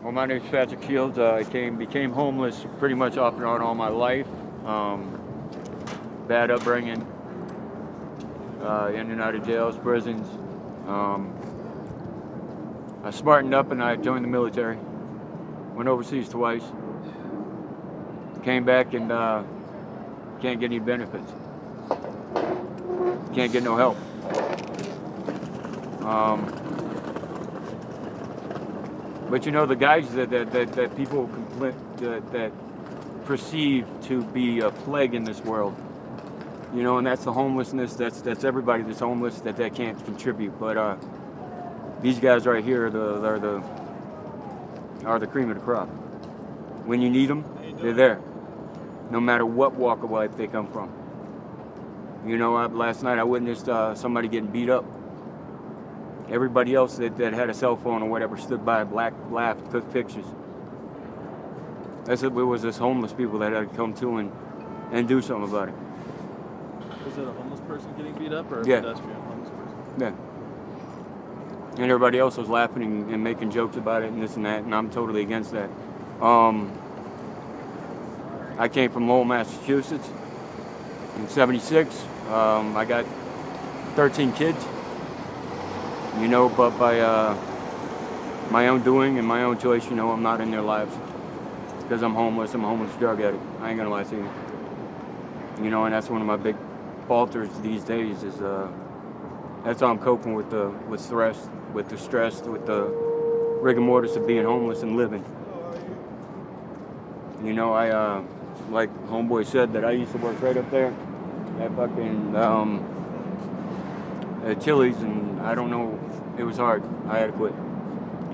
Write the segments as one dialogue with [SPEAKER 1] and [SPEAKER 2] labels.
[SPEAKER 1] Well, my name's Patrick Shields. I became homeless pretty much off and on all my life. Bad upbringing, in and out of jails, prisons. Um, I smartened up and I joined the military. Went overseas twice. Came back and can't get any benefits. Can't get no help. But you know, the guys that people that perceive to be a plague in this world, you know, and that's the homelessness. That's everybody that's homeless that can't contribute. But these guys right here are the cream of the crop. When you need them, they're there, no matter what walk of life they come from. You know, last night I witnessed somebody getting beat up. Everybody else that had a cell phone or whatever stood by, laughed, took pictures. It was this homeless people that had to come to and do something about it.
[SPEAKER 2] Was it a homeless person getting beat up or a
[SPEAKER 1] Yeah.
[SPEAKER 2] pedestrian homeless person?
[SPEAKER 1] Yeah. And everybody else was laughing and making jokes about it and this and that, and I'm totally against that. I came from Lowell, Massachusetts in '76. I got 13 kids. You know, but by my own doing and my own choice, you know, I'm not in their lives because I'm homeless. I'm a homeless drug addict. I ain't gonna lie to you. You know, and that's one of my big falters these days is that's how I'm coping with the stress, with the rigor mortis of being homeless and living. You know, I like homeboy said that I used to work right up there at fucking at Chili's, and I don't know, it was hard. I had to quit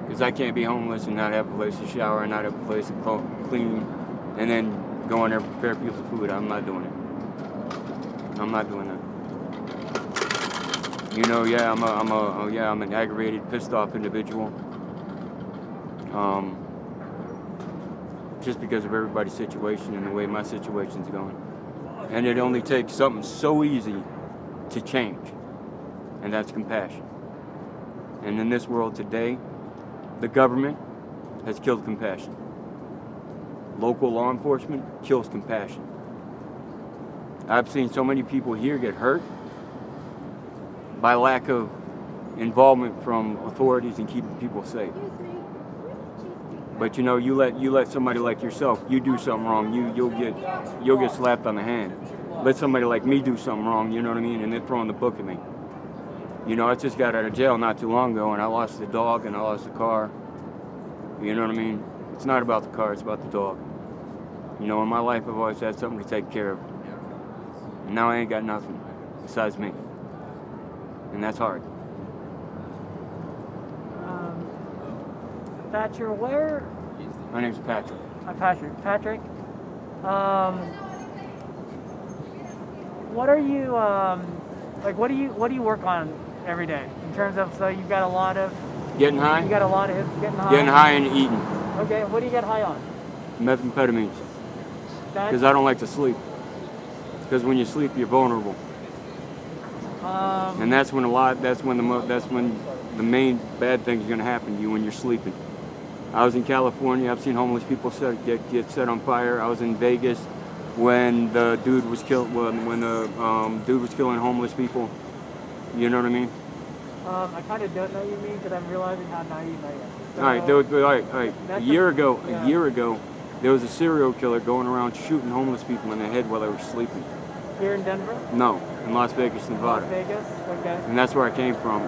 [SPEAKER 1] because I can't be homeless and not have a place to shower and not have a place to clean and then go in there and prepare people's food. I'm not doing it. I'm not doing that. You know, yeah, I'm an aggravated, pissed off individual. Just because of everybody's situation and the way my situation's going. And it only takes something so easy to change, and that's compassion. And in this world today, the government has killed compassion. Local law enforcement kills compassion. I've seen so many people here get hurt by lack of involvement from authorities in keeping people safe. But you know, you let somebody like yourself, you do something wrong, you'll get slapped on the hand. Let somebody like me do something wrong, you know what I mean, and they're throwing the book at me. You know, I just got out of jail not too long ago, and I lost the dog and I lost the car. You know what I mean? It's not about the car, it's about the dog. You know, in my life, I've always had something to take care of. And now I ain't got nothing besides me. And that's hard.
[SPEAKER 3] Thatcher, where?
[SPEAKER 1] My name's Patrick.
[SPEAKER 3] Patrick. Patrick. What are you like? What do you work on every day in terms of? So you've got a lot of.
[SPEAKER 1] Getting high?
[SPEAKER 3] You got a lot of getting high.
[SPEAKER 1] Getting high and eating.
[SPEAKER 3] Okay. What do you get high on?
[SPEAKER 1] Methamphetamines. Because I don't like to sleep. Because when you sleep, you're vulnerable. And that's when the main bad thing is going to happen to you when you're sleeping. I was in California. I've seen homeless people get set on fire. I was in Vegas when the dude was killed. When the dude was killing homeless people. You know what I mean?
[SPEAKER 3] I kind of don't know what you mean because I'm realizing how naive I am. So,
[SPEAKER 1] all right. A year ago, there was a serial killer going around shooting homeless people in the head while they were sleeping.
[SPEAKER 3] Here in Denver?
[SPEAKER 1] No, in Las Vegas, Nevada.
[SPEAKER 3] Las Vegas? Okay.
[SPEAKER 1] And that's where I came from.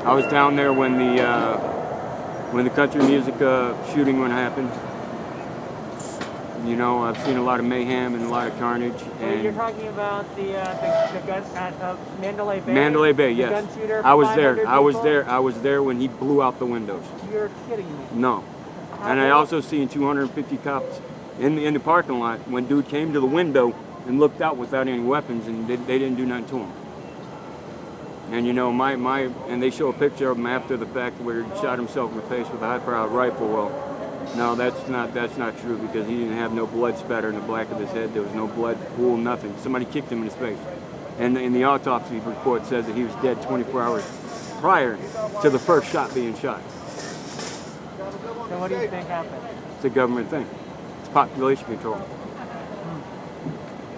[SPEAKER 1] I was down there when the country music shooting happened. You know, I've seen a lot of mayhem and a lot of carnage.
[SPEAKER 3] And you're talking about the gun at Mandalay Bay?
[SPEAKER 1] Mandalay Bay, yes.
[SPEAKER 3] The gun shooter.
[SPEAKER 1] I was there.
[SPEAKER 3] People?
[SPEAKER 1] I was there when he blew out the windows.
[SPEAKER 3] You're kidding me.
[SPEAKER 1] No. And I also seen 250 cops in the parking lot when dude came to the window and looked out without any weapons, and they didn't do nothing to him. And you know, and they show a picture of him after the fact where he shot himself in the face with a high-powered rifle. Well, no, that's not true because he didn't have no blood spatter in the back of his head. There was no blood pool, nothing. Somebody kicked him in his face. And in the autopsy report says that he was dead 24 hours prior to the first shot being shot.
[SPEAKER 3] So what do you think happened?
[SPEAKER 1] It's a government thing. It's population control.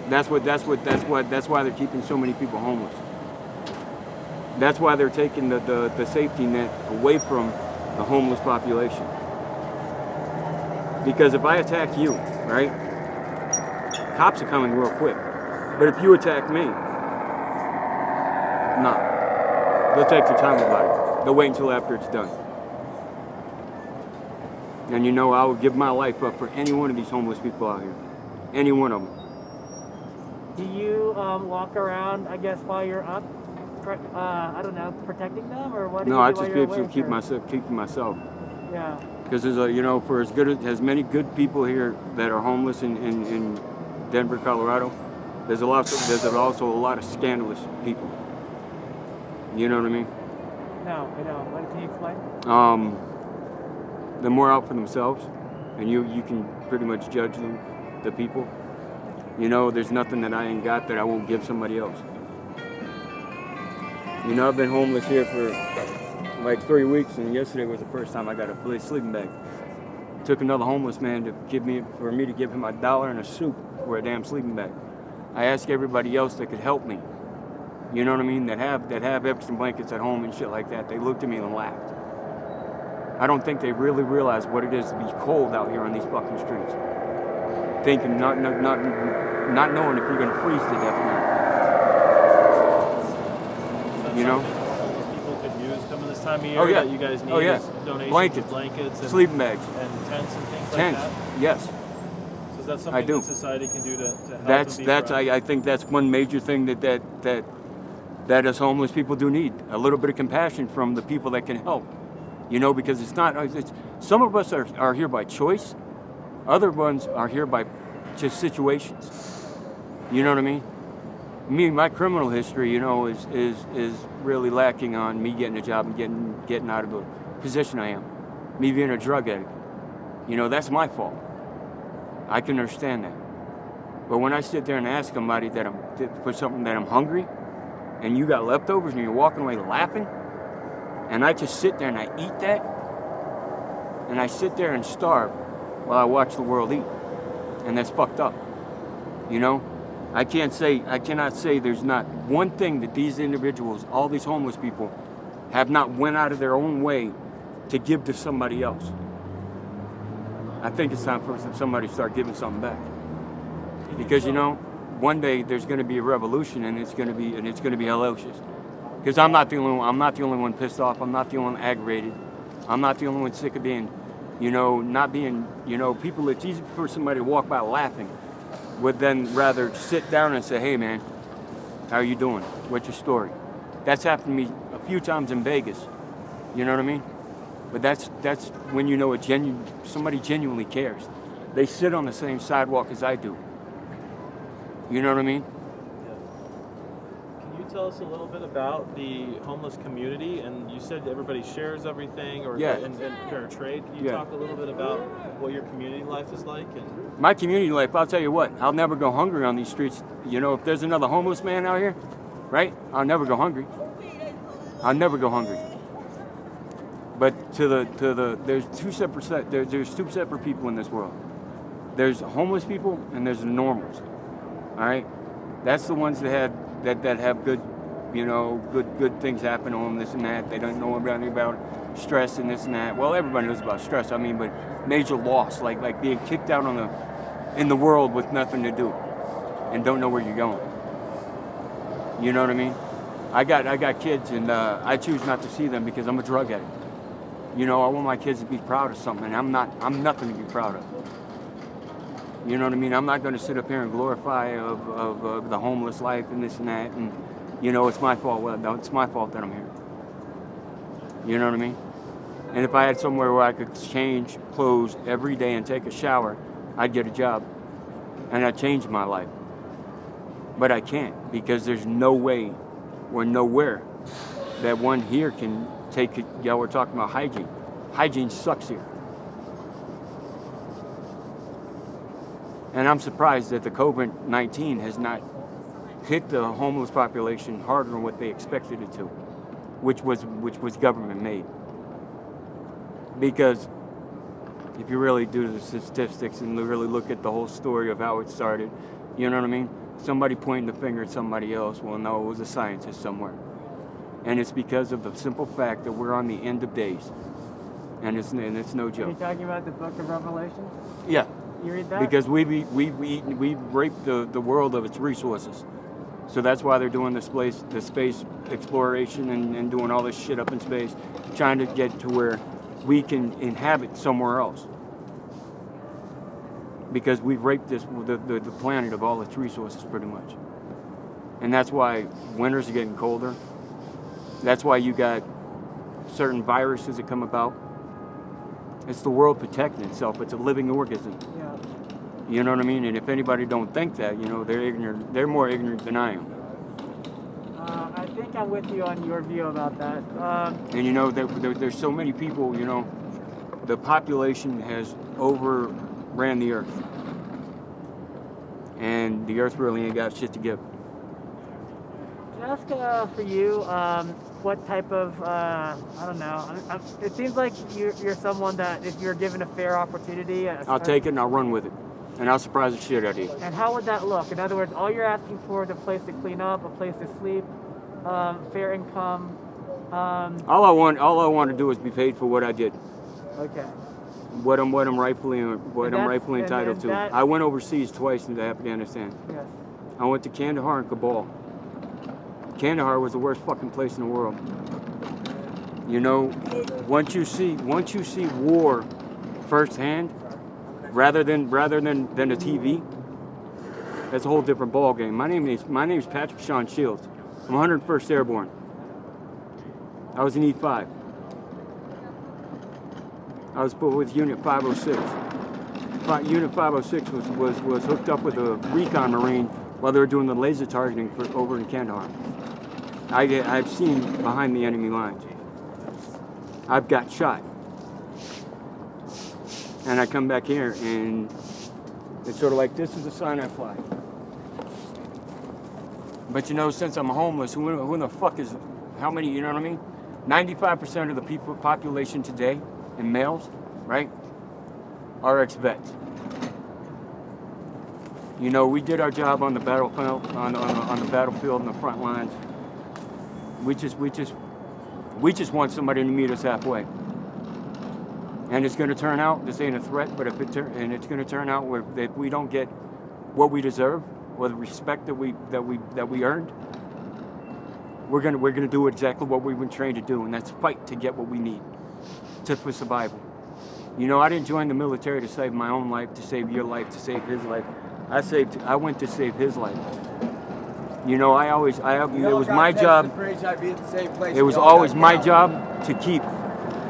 [SPEAKER 1] That's why they're keeping so many people homeless. That's why they're taking the safety net away from the homeless population. Because if I attack you, right, cops are coming real quick. But if you attack me, nah. They'll take their time about it. They'll wait until after it's done. And you know, I would give my life up for any one of these homeless people out here. Any one of them.
[SPEAKER 3] Do you walk around, I guess, while you're up? I don't know, protecting them, or what? Do
[SPEAKER 1] No,
[SPEAKER 3] you
[SPEAKER 1] I
[SPEAKER 3] do
[SPEAKER 1] just
[SPEAKER 3] while you're
[SPEAKER 1] keep
[SPEAKER 3] away,
[SPEAKER 1] myself.
[SPEAKER 3] Yeah.
[SPEAKER 1] Because there's for as many good people here that are homeless in Denver, Colorado, there's also a lot of scandalous people. You know what I mean?
[SPEAKER 3] No, I don't. What can you explain?
[SPEAKER 1] They're more out for themselves, and you can pretty much judge them, the people. You know, there's nothing that I ain't got that I won't give somebody else. You know, I've been homeless here for like 3 weeks, and yesterday was the first time I got a sleeping bag. It took another homeless man for me to give him $1 and a soup for a damn sleeping bag. I asked everybody else that could help me. You know what I mean? That have extra blankets at home and shit like that. They looked at me and laughed. I don't think they really realize what it is to be cold out here on these fucking streets. Thinking, not knowing if you're gonna freeze to death or not. You know?
[SPEAKER 2] Homeless people could use coming this time of year.
[SPEAKER 1] Oh yeah.
[SPEAKER 2] That you guys need is donations
[SPEAKER 1] Blankets,
[SPEAKER 2] of blankets and
[SPEAKER 1] sleeping bags,
[SPEAKER 2] and tents and things
[SPEAKER 1] tents.
[SPEAKER 2] like that.
[SPEAKER 1] Yes.
[SPEAKER 2] So is that
[SPEAKER 1] I
[SPEAKER 2] something
[SPEAKER 1] do.
[SPEAKER 2] that society can do to help?
[SPEAKER 1] That's
[SPEAKER 2] and be proactive?
[SPEAKER 1] I think that's one major thing that us homeless people do need. A little bit of compassion from the people that can help. You know, because some of us are here by choice. Other ones are here by just situations. You know what I mean? My criminal history, you know, is really lacking on me getting a job and getting out of the position I am. Me being a drug addict. You know, that's my fault. I can understand that. But when I sit there and ask somebody for something that I'm hungry, and you got leftovers and you're walking away laughing, and I just sit there and I eat that, and I sit there and starve while I watch the world eat. And that's fucked up. You know? I cannot say there's not one thing that these individuals, all these homeless people, have not went out of their own way to give to somebody else. I think it's time for somebody to start giving something back. Because you know, one day there's going to be a revolution, and it's going to be hellacious. Because I'm not the only one pissed off. I'm not the only one aggravated. I'm not the only one sick of being, not being, people. It's easy for somebody to walk by laughing, would then rather sit down and say, "Hey, man, how are you doing? What's your story?" That's happened to me a few times in Vegas. You know what I mean? But that's when you know somebody genuinely cares. They sit on the same sidewalk as I do. You know what I mean?
[SPEAKER 2] Can you tell us a little bit about the homeless community? And you said everybody shares everything, or
[SPEAKER 1] Yeah.
[SPEAKER 2] and fair trade. Can you talk a little bit about what your community life is like? And
[SPEAKER 1] My community life, I'll tell you what, I'll never go hungry on these streets. You know, if there's another homeless man out here, right? I'll never go hungry. I'll never go hungry. But there's two separate people in this world. There's homeless people and there's the normals. All right, that's the ones that have good, good things happen to them, this and that. They don't know about stress and this and that. Well, everybody knows about stress. I mean, but major loss, like being kicked out in the world with nothing to do, and don't know where you're going. You know what I mean? I got kids, and I choose not to see them because I'm a drug addict. You know, I want my kids to be proud of something, and I'm nothing to be proud of. You know what I mean? I'm not going to sit up here and glorify of the homeless life and this and that, and it's my fault. Well, no, it's my fault that I'm here. You know what I mean? And if I had somewhere where I could change clothes every day and take a shower, I'd get a job, and I'd change my life. But I can't, because there's no way or nowhere that one here can take it. We're talking about hygiene. Hygiene sucks here. And I'm surprised that the COVID-19 has not hit the homeless population harder than what they expected it to, which was government made. Because If you really do the statistics and really look at the whole story of how it started, you know what I mean? Somebody pointing the finger at somebody else, well, no, it was a scientist somewhere. And it's because of the simple fact that we're on the end of days. And it's no
[SPEAKER 3] Are you
[SPEAKER 1] joke.
[SPEAKER 3] talking about the Book of Revelation?
[SPEAKER 1] Yeah,
[SPEAKER 3] You read that?
[SPEAKER 1] because we raped the world of its resources. So that's why they're doing the space exploration and doing all this shit up in space, trying to get to where we can inhabit somewhere else. Because we've raped the planet of all its resources pretty much. And that's why winters are getting colder. That's why you got certain viruses that come about. It's the world protecting itself. It's a living organism.
[SPEAKER 3] Yeah.
[SPEAKER 1] You know what I mean? And if anybody don't think that, you know, they're ignorant. They're more ignorant than I am.
[SPEAKER 3] I think I'm with you on your view about that.
[SPEAKER 1] And you know, there's so many people. You know, the population has overran the earth, and the earth really ain't got shit to give.
[SPEAKER 3] Can I ask for you, what type of, I don't know, it seems like you're someone that if you're given a fair opportunity...
[SPEAKER 1] I'll take it and I'll run with it, and I'll surprise the shit out of you.
[SPEAKER 3] And how would that look? In other words, all you're asking for is a place to clean up, a place to sleep, fair income.
[SPEAKER 1] All I want to do is be paid for what I did,
[SPEAKER 3] Okay.
[SPEAKER 1] what I'm rightfully
[SPEAKER 3] And
[SPEAKER 1] entitled to.
[SPEAKER 3] that-
[SPEAKER 1] I went overseas twice into Afghanistan.
[SPEAKER 3] Yes.
[SPEAKER 1] I went to Kandahar and Kabul. Kandahar was the worst fucking place in the world. You know, once you see war firsthand, rather than a TV, that's a whole different ball game. My name is Patrick Sean Shields. I'm 101st Airborne. I was in E5. I was put with Unit 506. Unit 506 was hooked up with a recon Marine while they were doing the laser targeting over in Kandahar. I've seen behind the enemy lines. I've got shot. And I come back here and it's sort of like, this is the sign I fly. But you know, since I'm homeless, who the fuck is, how many, you know what I mean? 95% of the population today, in males, right, are ex-vets. You know, we did our job on the battlefield, on the battlefield, in the front lines. We just want somebody to meet us halfway. And it's going to turn out, this ain't a threat, but it's going to turn out where if we don't get what we deserve or the respect that we earned, we're going to do exactly what we've been trained to do, and that's fight to get what we need for survival. You know, I didn't join the military to save my own life, to save your life, to save his life. I went to save his life. You know, it was my job. It was always my job to keep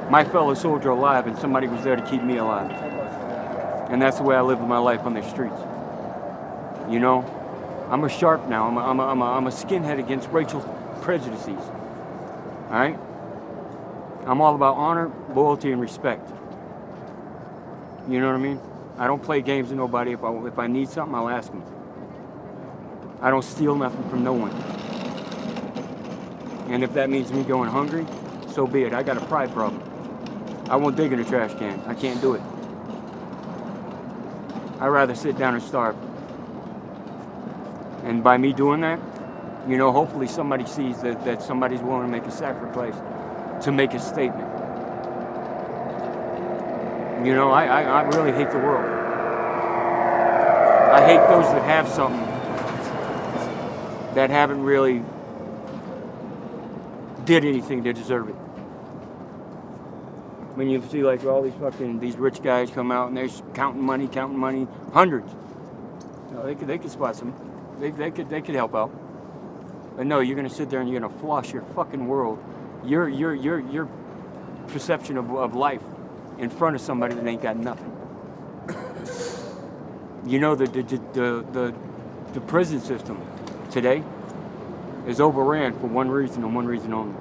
[SPEAKER 1] my fellow soldier alive, and somebody was there to keep me alive. And that's the way I live my life on the streets. You know, I'm a sharp now. I'm a skinhead against racial prejudices. All right. I'm all about honor, loyalty, and respect. You know what I mean? I don't play games with nobody. If I need something, I'll ask them. I don't steal nothing from no one. And if that means me going hungry, so be it. I got a pride problem. I won't dig in a trash can. I can't do it. I'd rather sit down and starve. And by me doing that, you know, hopefully somebody sees that somebody's willing to make a sacrifice to make a statement. You know, I really hate the world. I hate those that have something that haven't really did anything to deserve it. When you see like all these rich guys come out and they're counting money, hundreds. You know, they could spot some. They could help out. But no, you're gonna sit there and you're gonna floss your fucking world, your perception of life in front of somebody that ain't got nothing. You know, the prison system today is overran for one reason and one reason only.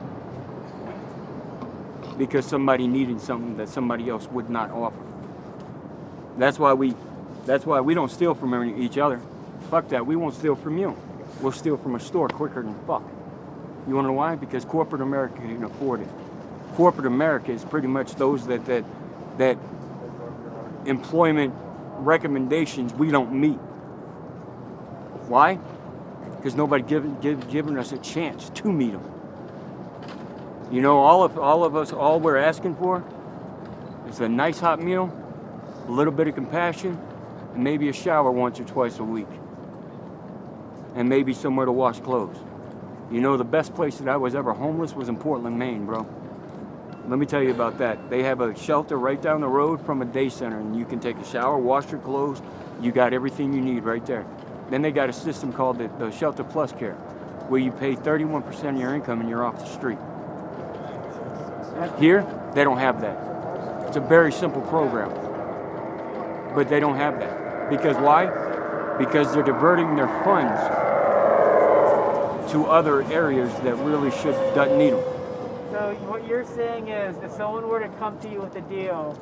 [SPEAKER 1] Because somebody needed something that somebody else would not offer. That's why we don't steal from each other. Fuck that, we won't steal from you. We'll steal from a store quicker than fuck. You wanna know why? Because corporate America can afford it. Corporate America is pretty much those that employment recommendations we don't meet. Why? Because nobody given us a chance to meet them. You know, all of us, all we're asking for is a nice hot meal, a little bit of compassion, and maybe a shower once or twice a week. And maybe somewhere to wash clothes. You know, the best place that I was ever homeless was in Portland, Maine, bro. Let me tell you about that. They have a shelter right down the road from a day center, and you can take a shower, wash your clothes. You got everything you need right there. Then they got a system called the Shelter Plus Care, where you pay 31% of your income and you're off the street. Here, they don't have that. It's a very simple program. But they don't have that. Because why? Because they're diverting their funds to other areas that really doesn't need them.
[SPEAKER 3] So what you're saying is, if someone were to come to you with a deal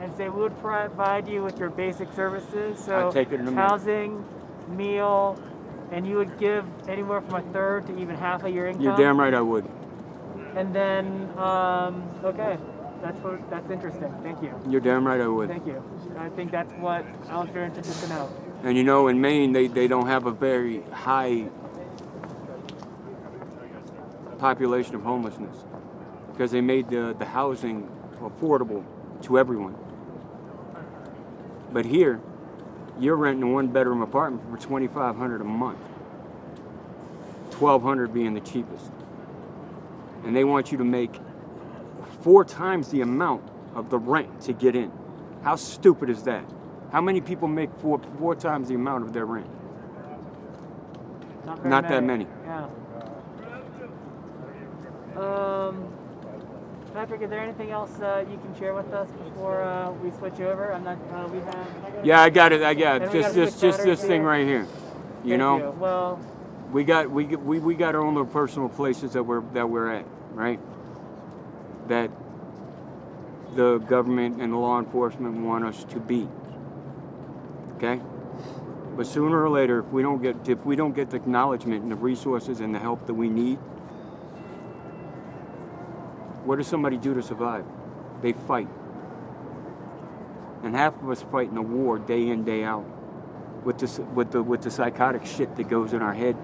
[SPEAKER 3] and say we would provide you with your basic services, so
[SPEAKER 1] I'd take it in a minute.
[SPEAKER 3] housing, meal, and you would give anywhere from a third to even half of your income.
[SPEAKER 1] You're damn right I would.
[SPEAKER 3] And then, okay, that's interesting. Thank you.
[SPEAKER 1] You're damn right I would.
[SPEAKER 3] Thank you. I think that's what I was very interested to know.
[SPEAKER 1] And you know, in Maine, they don't have a very high population of homelessness because they made the housing affordable to everyone. But here, you're renting a one-bedroom apartment for $2,500 a month, $1,200 being the cheapest. And they want you to make 4 times the amount of the rent to get in. How stupid is that? How many people make four times the amount of their rent? Not that many.
[SPEAKER 3] Yeah. Patrick, is there anything else you can share with us before we switch over? I'm not. We have.
[SPEAKER 1] Yeah, I got it. I got
[SPEAKER 3] And
[SPEAKER 1] it.
[SPEAKER 3] we gotta
[SPEAKER 1] Just
[SPEAKER 3] switch
[SPEAKER 1] this
[SPEAKER 3] batteries
[SPEAKER 1] thing
[SPEAKER 3] here?
[SPEAKER 1] right here. You
[SPEAKER 3] Thank
[SPEAKER 1] know,
[SPEAKER 3] you. Well,
[SPEAKER 1] we got our own little personal places that we're at, right? That the government and the law enforcement want us to be. Okay? But sooner or later, if we don't get the acknowledgement and the resources and the help that we need, what does somebody do to survive? They fight. And half of us fight in a war day in, day out with the psychotic shit that goes in our head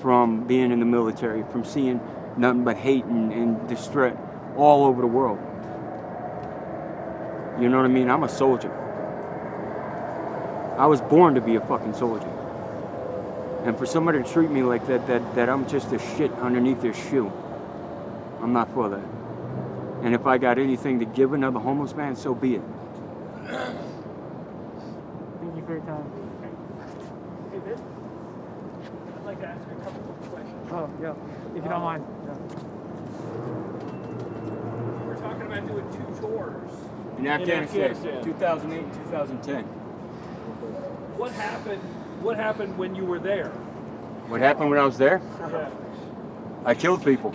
[SPEAKER 1] from being in the military, from seeing nothing but hate and distress all over the world. You know what I mean? I'm a soldier. I was born to be a fucking soldier. And for somebody to treat me like that I'm just a shit underneath their shoe, I'm not for that. And if I got anything to give another homeless man, so be it.
[SPEAKER 3] thank you for your time.
[SPEAKER 4] Hey, Vic, I'd like to ask you a couple of questions.
[SPEAKER 3] Oh, yeah. If you don't mind. Yeah.
[SPEAKER 4] We're talking about doing 2 tours.
[SPEAKER 1] In
[SPEAKER 2] Afghanistan.
[SPEAKER 1] 2008, 2010.
[SPEAKER 4] What happened when you were there?
[SPEAKER 1] What happened when I was there?
[SPEAKER 4] Yeah.
[SPEAKER 1] I killed people.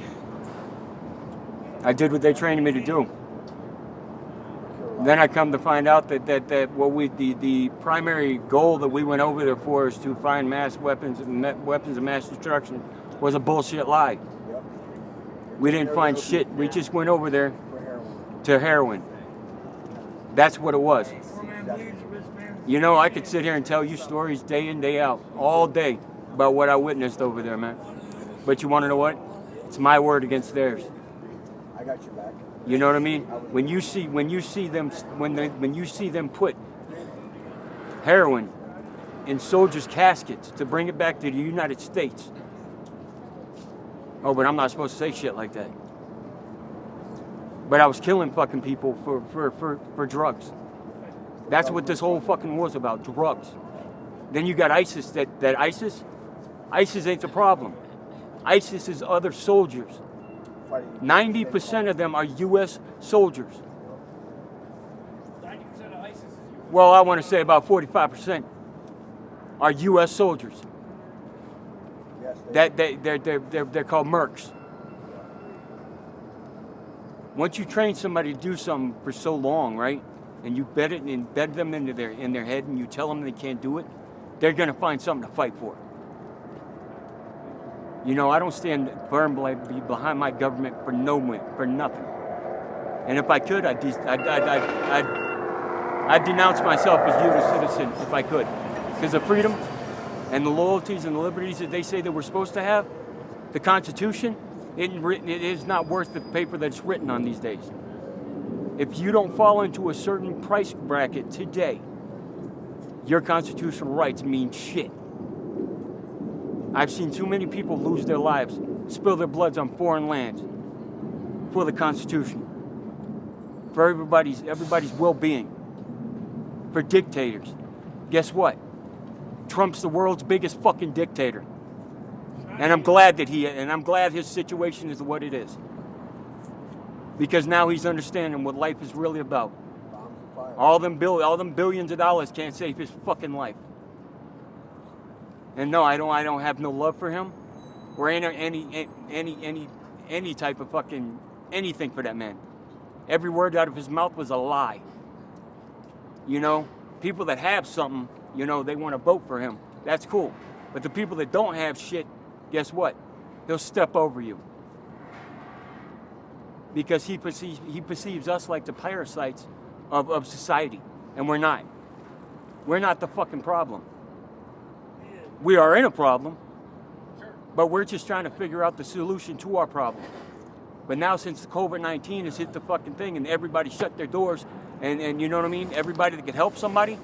[SPEAKER 1] I did what they trained me to do. Then I come to find out that the primary goal that we went over there for is to find mass weapons and weapons of mass destruction was a bullshit lie. We didn't find shit. We just went over there to heroin. That's what it was. You know, I could sit here and tell you stories day in, day out, all day about what I witnessed over there, man. But you want to know what? It's my word against theirs.
[SPEAKER 5] I got your back.
[SPEAKER 1] You know what I mean? When you see them put heroin in soldiers' caskets to bring it back to the United States. Oh, but I'm not supposed to say shit like that. But I was killing fucking people for drugs. That's what this whole fucking war's about, drugs. Then you got ISIS, ISIS ain't the problem. ISIS is other soldiers. 90% of them are U.S. soldiers.
[SPEAKER 4] 90% of ISIS is you.
[SPEAKER 1] Well, I want to say about 45% are U.S. soldiers.
[SPEAKER 5] Yes,
[SPEAKER 1] They're called mercs. Once you train somebody to do something for so long, right, and you embed them into their head, and you tell them they can't do it, they're gonna find something to fight for. You know, I don't stand firm behind my government for nothing. And if I could, I'd I'd denounce myself as U.S. citizen if I could. Because the freedom and the loyalties and the liberties that they say that we're supposed to have, the Constitution, it is not worth the paper that it's written on these days. If you don't fall into a certain price bracket today, your constitutional rights mean shit. I've seen too many people lose their lives, spill their bloods on foreign lands for the Constitution, for everybody's well-being, for dictators. Guess what? Trump's the world's biggest fucking dictator. And I'm glad his situation is what it is. Because now he's understanding what life is really about.
[SPEAKER 5] Bombs and fire.
[SPEAKER 1] All them billions of dollars can't save his fucking life. And no, I don't have no love for him or any type of fucking anything for that man. Every word out of his mouth was a lie. You know, people that have something, you know, they want to vote for him. That's cool. But the people that don't have shit, guess what? He'll step over you. Because he perceives us like the parasites of society. And we're not. We're not the fucking problem. We are in a problem, but we're just trying to figure out the solution to our problem. But now since COVID-19 has hit the fucking thing and everybody shut their doors and you know what I mean? Everybody that could help somebody.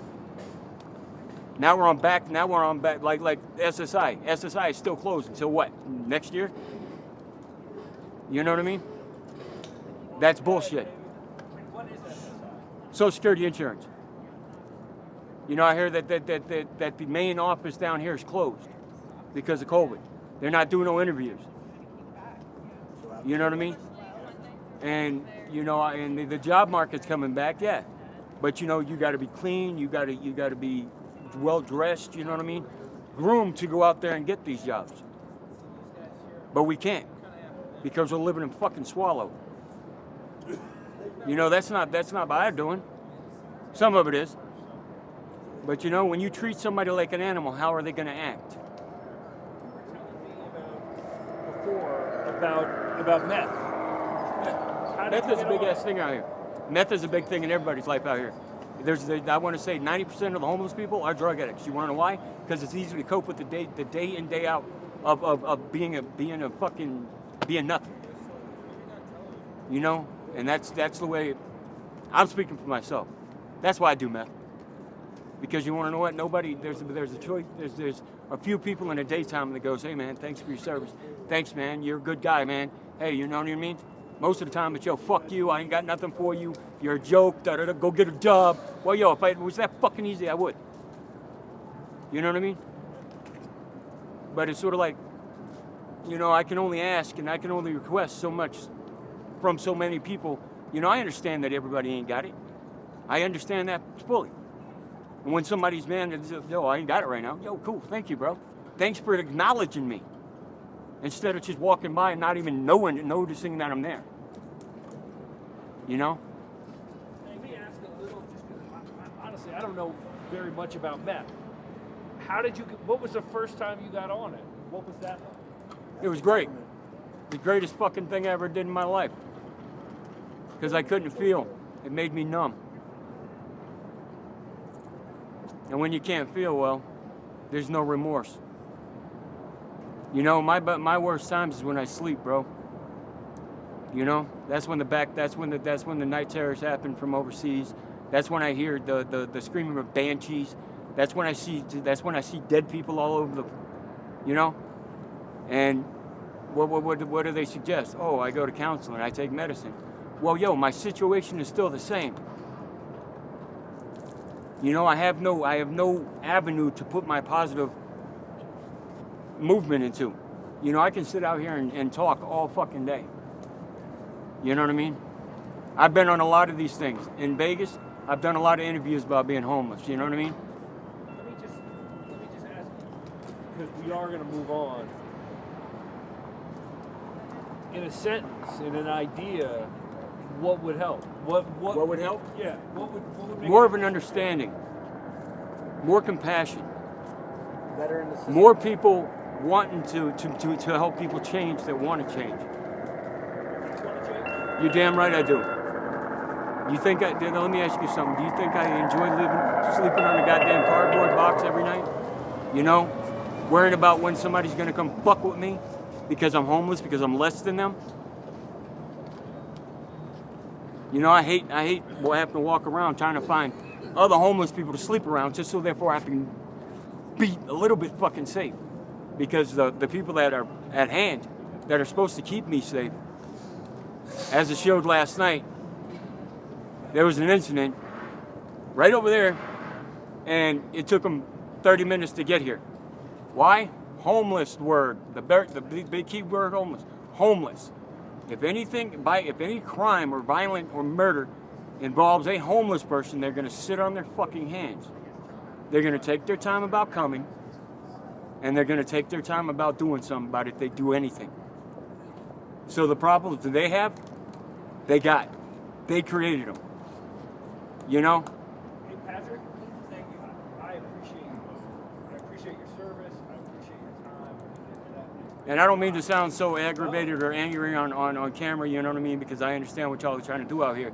[SPEAKER 1] Now we're on back like SSI. SSI is still closed until what? Next year? You know what I mean? That's bullshit.
[SPEAKER 4] What is that?
[SPEAKER 1] Social Security insurance. You know, I hear that the main office down here is closed because of COVID. They're not doing no interviews. You know what I mean? And you know, and the job market's coming back, yeah. But you know, you got to be clean. You got to be well dressed. You know what I mean? Groomed to go out there and get these jobs. But we can't because we're living in fucking Swallow. You know, that's not bad doing. Some of it is. But you know, when you treat somebody like an animal, how are they going to act?
[SPEAKER 4] Before about meth. How did
[SPEAKER 1] Meth
[SPEAKER 4] you
[SPEAKER 1] is a
[SPEAKER 4] get
[SPEAKER 1] big
[SPEAKER 4] on
[SPEAKER 1] ass thing out here. Meth is a big thing in everybody's life out here. I want to say 90% of the homeless people are drug addicts. You want to know why? Because it's easy to cope with the day in, day out of being nothing. You know, and that's the way. I'm speaking for myself. That's why I do meth. Because you want to know what? There's a choice. There's a few people in the daytime that goes, hey man, thanks for your service. Thanks man, you're a good guy, man. Hey, you know what I mean? Most of the time it's, yo, fuck you, I ain't got nothing for you. You're a joke, da-da-da, go get a job. Well, yo, if it was that fucking easy, I would. You know what I mean? But it's sort of like, you know, I can only ask and I can only request so much from so many people. You know, I understand that everybody ain't got it. I understand that fully. And when somebody's man, yo, I ain't got it right now. Yo, cool, thank you, bro. Thanks for acknowledging me. Instead of just walking by and not even noticing that I'm there. You know?
[SPEAKER 4] Let me ask a little, just because honestly, I don't know very much about meth. What was the first time you got on it? What was that like?
[SPEAKER 1] It was great. The greatest fucking thing I ever did in my life. Because I couldn't feel. It made me numb. And when you can't feel, well, there's no remorse. You know, my worst times is when I sleep, bro. You know, that's when the night terrors happen from overseas. That's when I hear the screaming of banshees. That's when I see dead people all over the, you know. And what do they suggest? Oh, I go to counseling, I take medicine. Well, yo, my situation is still the same. You know, I have no avenue to put my positive movement into. You know, I can sit out here and talk all fucking day. You know what I mean? I've been on a lot of these things. In Vegas, I've done a lot of interviews about being homeless. You know what I mean?
[SPEAKER 4] Let me just ask you, because we are going to move on. In a sentence, in an idea, what would help? What
[SPEAKER 1] would help?
[SPEAKER 4] Yeah. What would make
[SPEAKER 1] More of an understanding. More compassion.
[SPEAKER 5] Better in the system.
[SPEAKER 1] More people wanting to help people change that want to change.
[SPEAKER 4] you want to change?
[SPEAKER 1] You're damn right I do. You think let me ask you something. Do you think I enjoy sleeping on a goddamn cardboard box every night? You know? Worrying about when somebody's gonna come fuck with me because I'm homeless, because I'm less than them? You know, I hate having to walk around trying to find other homeless people to sleep around just so therefore I can be a little bit fucking safe. Because the people that are at hand, that are supposed to keep me safe, as it showed last night, there was an incident right over there, and it took them 30 minutes to get here. Why? Homeless word. The big key word, homeless. Homeless. If any crime or violent or murder involves a homeless person, they're going to sit on their fucking hands. They're going to take their time about coming, and they're going to take their time about doing something about it if they do anything. So the problems that they have, they got. They created them. You know?
[SPEAKER 4] Hey, Patrick, thank you. I appreciate you. I appreciate your service. I appreciate your time.
[SPEAKER 1] And I don't mean to sound so aggravated or angry on camera, you know what I mean? Because I understand what y'all are trying to do out here.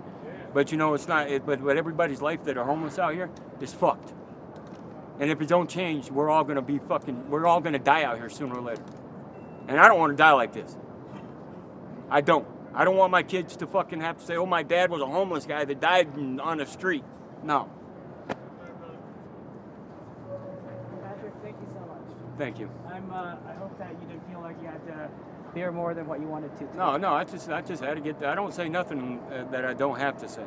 [SPEAKER 1] But you know, it's not, but everybody's life that are homeless out here is fucked. And if it don't change, we're all gonna die out here sooner or later. And I don't want to die like this. I don't want my kids to fucking have to say, oh, my dad was a homeless guy that died on the street. No.
[SPEAKER 3] Patrick, thank you so much.
[SPEAKER 1] Thank you.
[SPEAKER 3] I hope that you didn't feel like you had to bear more than what you wanted to.
[SPEAKER 1] No, I just had to get. I don't say nothing that I don't have to say.